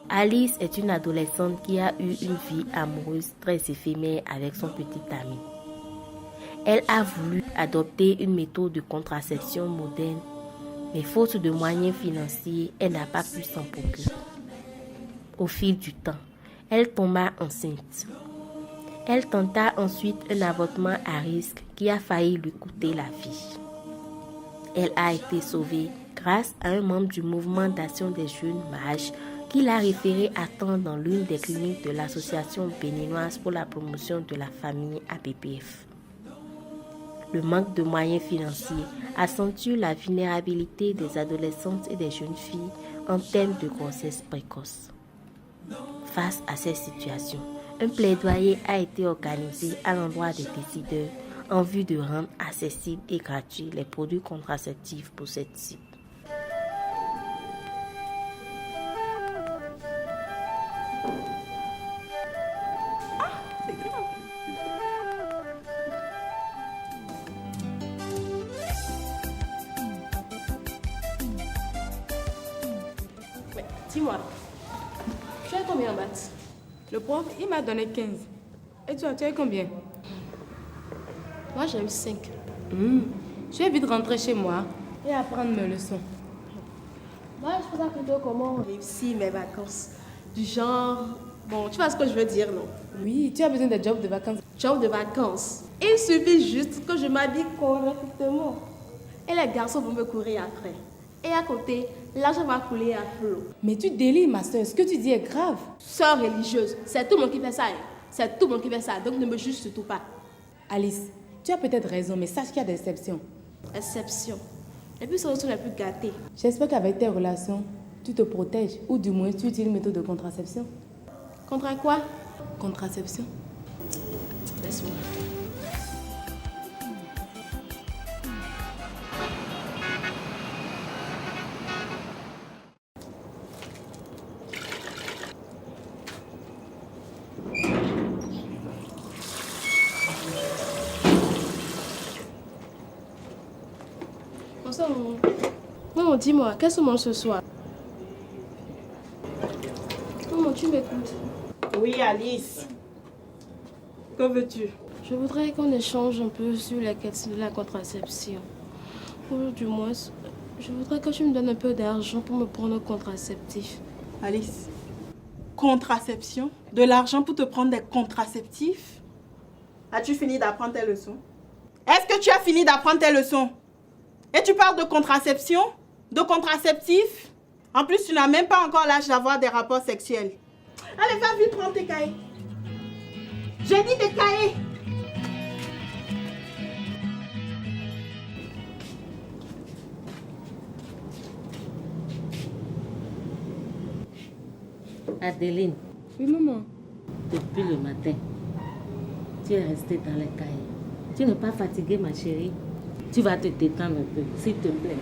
Alice est une adolescente qui a eu une vie amoureuse très éphémère avec son petit ami. Elle a voulu adopter une méthode de contraception moderne, mais faute de moyens financiers, elle n'a pas pu s'en procurer. Au fil du temps, elle tomba enceinte. Elle tenta ensuite un avortement à risque qui a failli lui coûter la vie. Elle a été sauvée grâce à un membre du mouvement d'action des jeunes mages qui l'a référée à temps dans l'une des cliniques de l'association béninoise pour la promotion de la famille ABPF. Le manque de moyens financiers accentue la vulnérabilité des adolescentes et des jeunes filles en termes de grossesse précoce. Face à cette situation, un plaidoyer a été organisé à l'endroit des décideurs en vue de rendre accessibles et gratuits les produits contraceptifs pour cette cible. Mais dis-moi, tu as combien en maths? Le prof, il m'a donné 15. Et toi, tu as eu combien? Moi, j'ai eu 5. Je vais vite rentrer chez moi et apprendre mes leçons. Moi, je faisais plutôt comment réussir mes vacances. Du genre, bon, tu vois ce que je veux dire, non? Oui, tu as besoin de job de vacances. Job de vacances. Il suffit juste que je m'habille correctement. Et les garçons vont me courir après. Et à côté, l'argent va couler à flot. Mais tu délires, ma soeur. Ce que tu dis est grave. Sœur religieuse, c'est tout le monde qui fait ça. Hein. C'est tout le monde qui fait ça. Donc ne me juge surtout pas. Alice, tu as peut-être raison, mais sache qu'il y a des exceptions. Exception. Et puis, ce sont les plus gâtés. J'espère qu'avec tes relations, tu te protèges. Ou du moins, tu utilises une méthode de contraception. Contre quoi? Contraception. Laisse-moi. Maman, dis-moi, qu'est-ce qu'on mange ce soir? Maman, tu m'écoutes? Oui, Alice. Que veux-tu? Je voudrais qu'on échange un peu sur la question de la contraception. Ou du moins, je voudrais que tu me donnes un peu d'argent pour me prendre un contraceptif. Alice, contraception? De l'argent pour te prendre des contraceptifs? As-tu fini d'apprendre tes leçons? Est-ce que tu as fini d'apprendre tes leçons? Et tu parles de contraception? De contraceptifs? En plus, tu n'as même pas encore l'âge d'avoir des rapports sexuels. Allez, va vite prendre tes cahiers. J'ai dit tes cahiers. Adeline, Oui, maman. depuis le matin, tu es restée dans les cahiers. Tu n'es pas fatiguée, ma chérie? Tu vas te détendre un peu, s'il te plaît.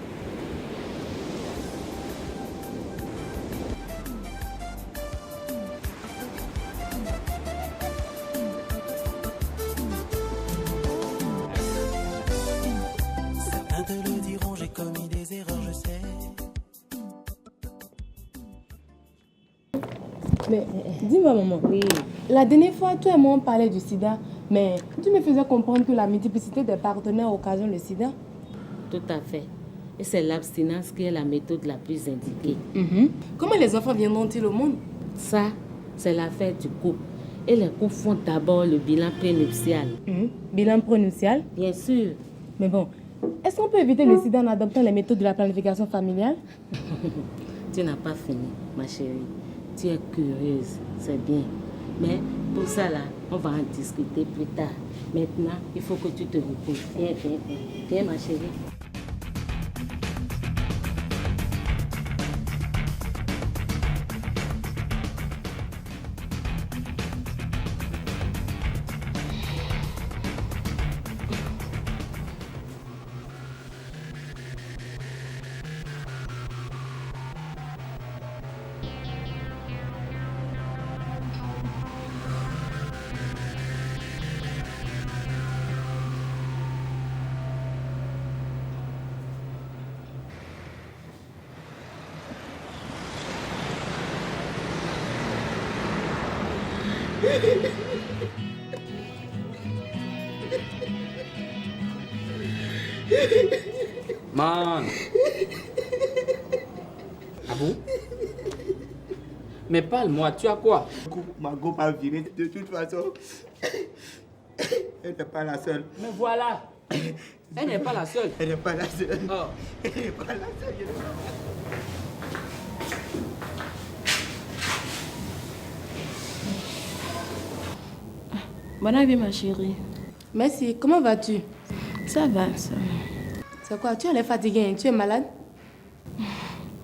Certains te le diront, j'ai commis des erreurs, je sais. Mais dis-moi, maman. Oui, La dernière fois, toi et moi, on parlait du sida. Mais tu me faisais comprendre que la multiplicité des partenaires occasionne le sida. tout à fait. Et c'est l'abstinence qui est la méthode la plus indiquée. Comment les enfants viendront-ils au monde? Ça, c'est l'affaire du couple. Et les couples font d'abord le bilan prénuptial. Bilan pronuptial. Bien sûr. Mais bon, est-ce qu'on peut éviter le sida en adoptant les méthodes de la planification familiale? Tu n'as pas fini, ma chérie. Tu es curieuse, c'est bien. Mais pour ça, là, on va en discuter plus tard. Maintenant, il faut que tu te reposes. Viens, viens, viens. Viens, ma chérie. Man. Ah bon? Mais parle-moi, tu as quoi? Margot m'a viré de toute façon. Elle n'est pas la seule. Mais voilà. Elle n'est pas la seule. Elle n'est pas la seule. Oh. Elle n'est pas la seule. Bonne année, ma chérie. Merci, comment vas-tu? Ça va, ça. C'est quoi, tu as l'air fatigué, hein? Tu es malade?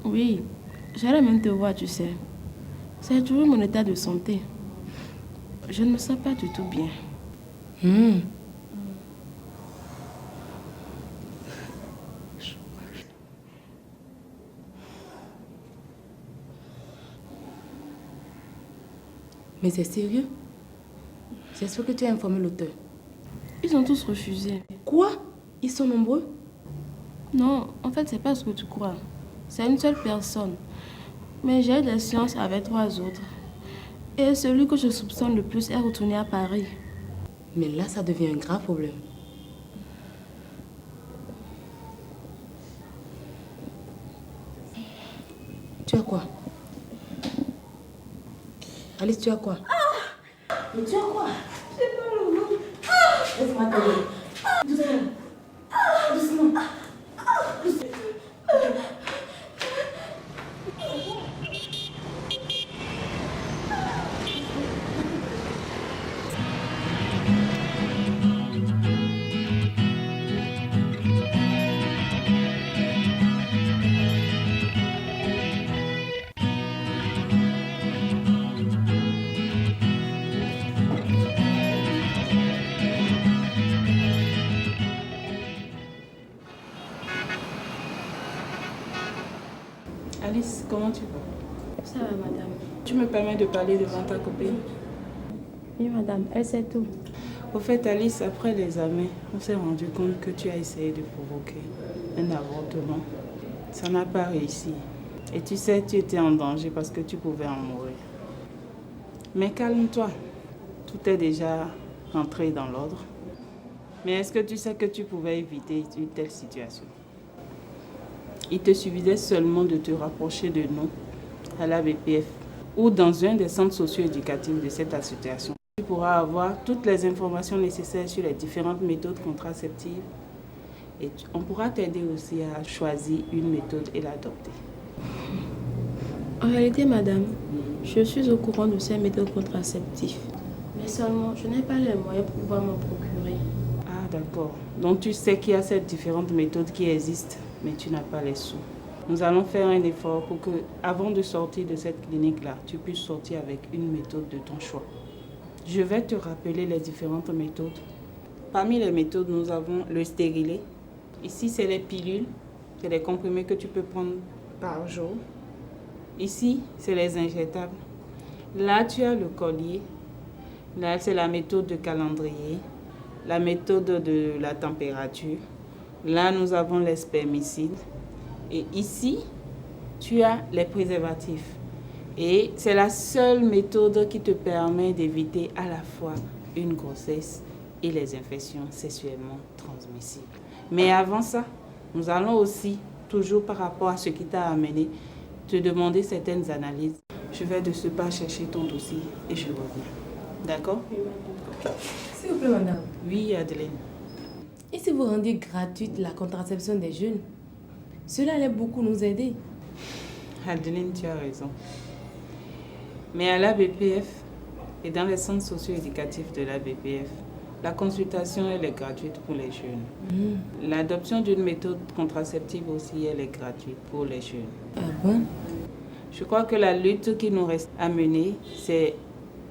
Oui, j'allais même te voir, tu sais. C'est toujours mon état de santé. Je ne me sens pas du tout bien. Mais c'est sérieux? J'espère que tu as informé l'auteur. Ils ont tous refusé. Quoi? Ils sont nombreux? Non, en fait, c'est pas ce que tu crois. C'est une seule personne. Mais j'ai eu des séances avec 3 autres. Et celui que je soupçonne le plus est retourné à Paris. Mais là, ça devient un grave problème. Tu as quoi? Alice, tu as quoi? Mais tu as quoi? J'ai mal au ventre. Laisse-moi t'aider. Doucement. Doucement. Alice, comment tu vas? Ça va, madame. Tu me permets de parler devant ta copine? Oui, madame, elle sait tout. Au fait, Alice, après l'examen, on s'est rendu compte que tu as essayé de provoquer un avortement. Ça n'a pas réussi. Et tu sais, tu étais en danger parce que tu pouvais en mourir. Mais calme-toi. Tout est déjà rentré dans l'ordre. Mais est-ce que tu sais que tu pouvais éviter une telle situation? Il te suffisait seulement de te rapprocher de nous à la BPF ou dans un des centres socio-éducatifs de cette association. Tu pourras avoir toutes les informations nécessaires sur les différentes méthodes contraceptives et on pourra t'aider aussi à choisir une méthode et l'adopter. En réalité, madame, je suis au courant de ces méthodes contraceptives. Mais seulement, je n'ai pas les moyens pour pouvoir m'en procurer. Ah, d'accord. Donc tu sais qu'il y a ces différentes méthodes qui existent, mais tu n'as pas les sous. Nous allons faire un effort pour que, avant de sortir de cette clinique-là, tu puisses sortir avec une méthode de ton choix. Je vais te rappeler les différentes méthodes. Parmi les méthodes, nous avons le stérilet. Ici, c'est les pilules. C'est les comprimés que tu peux prendre par jour. Ici, c'est les injectables. Là, tu as le collier. Là, c'est la méthode de calendrier. La méthode de la température. Là, nous avons les spermicides. Et ici, tu as les préservatifs. Et c'est la seule méthode qui te permet d'éviter à la fois une grossesse et les infections sexuellement transmissibles. Mais avant ça, nous allons aussi, toujours par rapport à ce qui t'a amené, te demander certaines analyses. Je vais de ce pas chercher ton dossier et je reviens. D'accord? S'il vous plaît, madame. Oui, Adeline. Et si vous rendiez gratuite la contraception des jeunes? Cela allait beaucoup nous aider. Adeline, tu as raison. Mais à la BPF et dans les centres socio-éducatifs de la BPF, la consultation elle est gratuite pour les jeunes. L'adoption d'une méthode contraceptive aussi elle est gratuite pour les jeunes. Ah bon? Je crois que la lutte qui nous reste à mener, c'est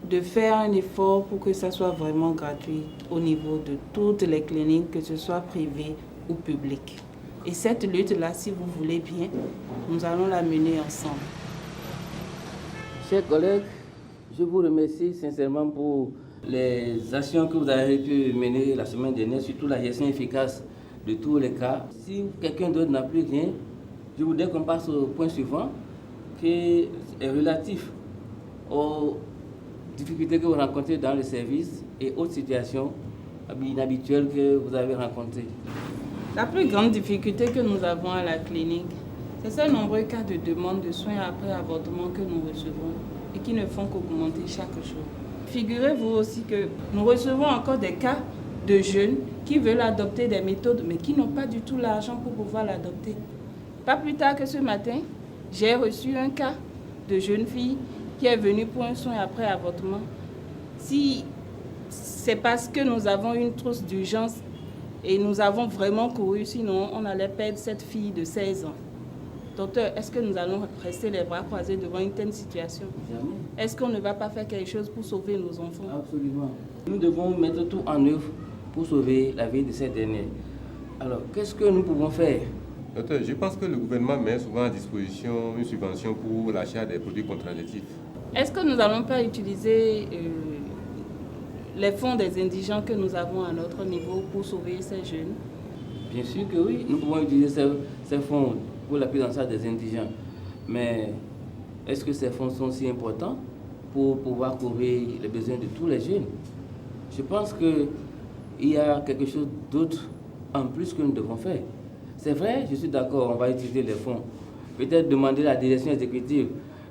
de faire un effort pour que ça soit vraiment gratuit au niveau de toutes les cliniques, que ce soit privées ou publiques. Et cette lutte-là, si vous voulez bien, nous allons la mener ensemble. Chers collègues, je vous remercie sincèrement pour les actions que vous avez pu mener la semaine dernière, surtout la gestion efficace de tous les cas. Si quelqu'un d'autre n'a plus rien, je voudrais qu'on passe au point suivant, qui est relatif aux difficultés que vous rencontrez dans le service et autres situations inhabituelles que vous avez rencontrées? La plus grande difficulté que nous avons à la clinique, c'est ces nombreux cas de demande de soins après avortement que nous recevons et qui ne font qu'augmenter chaque jour. Figurez-vous aussi que nous recevons encore des cas de jeunes qui veulent adopter des méthodes mais qui n'ont pas du tout l'argent pour pouvoir l'adopter. Pas plus tard que ce matin, j'ai reçu un cas de jeune fille qui est venue pour un soin après avortement. Si c'est parce que nous avons une trousse d'urgence et nous avons vraiment couru, sinon on allait perdre cette fille de 16 ans. Docteur, est-ce que nous allons rester les bras croisés devant une telle situation? Jamais. Est-ce qu'on ne va pas faire quelque chose pour sauver nos enfants? Absolument. Nous devons mettre tout en œuvre pour sauver la vie de ces derniers. Alors, qu'est-ce que nous pouvons faire? Docteur, je pense que le gouvernement met souvent à disposition une subvention pour l'achat des produits contraceptifs. Est-ce que nous n'allons pas utiliser les fonds des indigents que nous avons à notre niveau pour sauver ces jeunes? Bien sûr que oui, nous pouvons utiliser ces fonds pour la prise en charge des indigents. Mais est-ce que ces fonds sont si importants pour pouvoir couvrir les besoins de tous les jeunes? Je pense qu'il y a quelque chose d'autre en plus que nous devons faire. C'est vrai, je suis d'accord, on va utiliser les fonds. Peut-être demander à la direction exécutive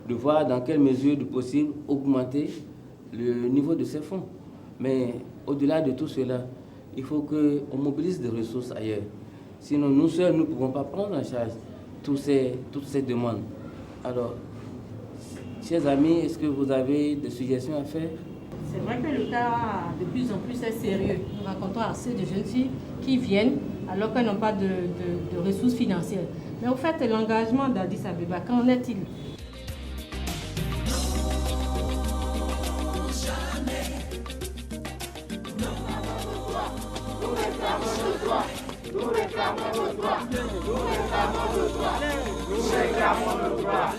de voir dans quelle mesure de possible augmenter le niveau de ces fonds. Mais au-delà de tout cela, il faut qu'on mobilise des ressources ailleurs. Sinon, nous seuls, nous ne pouvons pas prendre en charge toutes ces demandes. Alors, chers amis, est-ce que vous avez des suggestions à faire? C'est vrai que le cas de plus en plus est sérieux. Nous rencontrons assez de jeunes filles qui viennent alors qu'elles n'ont pas de ressources financières. Mais au fait, l'engagement d'Addis Abeba, qu'en est-il? Nous réclamons nos droits. Nous réclamons nos droits. Nous réclamons nos droits.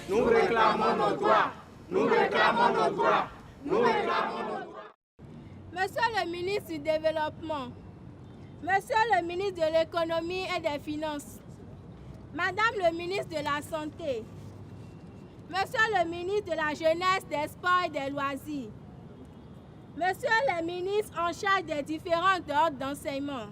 Nous réclamons nos droits. Nous réclamons nos droits. Nous réclamons nos droits. Monsieur le ministre du Développement, Monsieur le ministre de l'Économie et des Finances, Madame le ministre de la Santé, Monsieur le ministre de la Jeunesse, des Sports et des Loisirs, Monsieur le ministre en charge des différents ordres d'enseignement,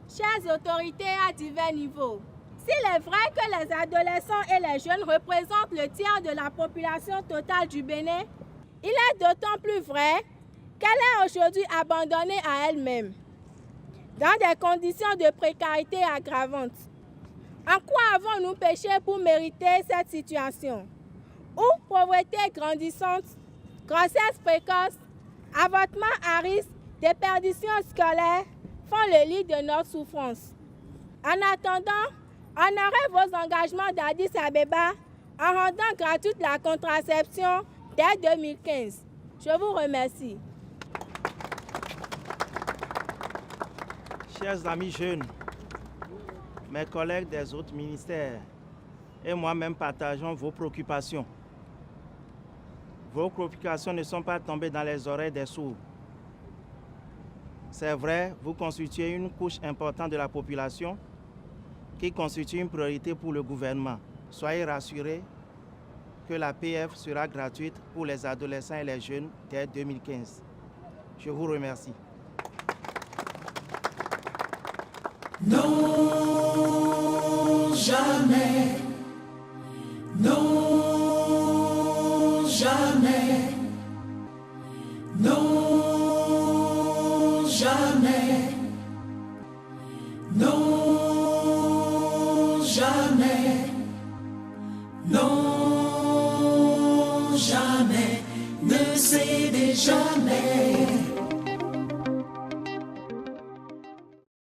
chères autorités à divers niveaux, s'il est vrai que les adolescents et les jeunes représentent le tiers de la population totale du Bénin, il est d'autant plus vrai qu'elle est aujourd'hui abandonnée à elle-même, dans des conditions de précarité aggravantes. En quoi avons-nous péché pour mériter cette situation? Où pauvreté grandissante, grossesse précoce, avortement à risque, déperdition scolaire font le lit de notre souffrance. En attendant, honorez vos engagements d'Addis Abeba en rendant gratuite la contraception dès 2015. Je vous remercie. Chers amis jeunes, mes collègues des autres ministères et moi-même partageons vos préoccupations. Vos préoccupations ne sont pas tombées dans les oreilles des sourds. C'est vrai, vous constituez une couche importante de la population qui constitue une priorité pour le gouvernement. Soyez rassurés que la PF sera gratuite pour les adolescents et les jeunes dès 2015. Je vous remercie. Non, jamais. Non, jamais. Non, jamais. Non, jamais. Non.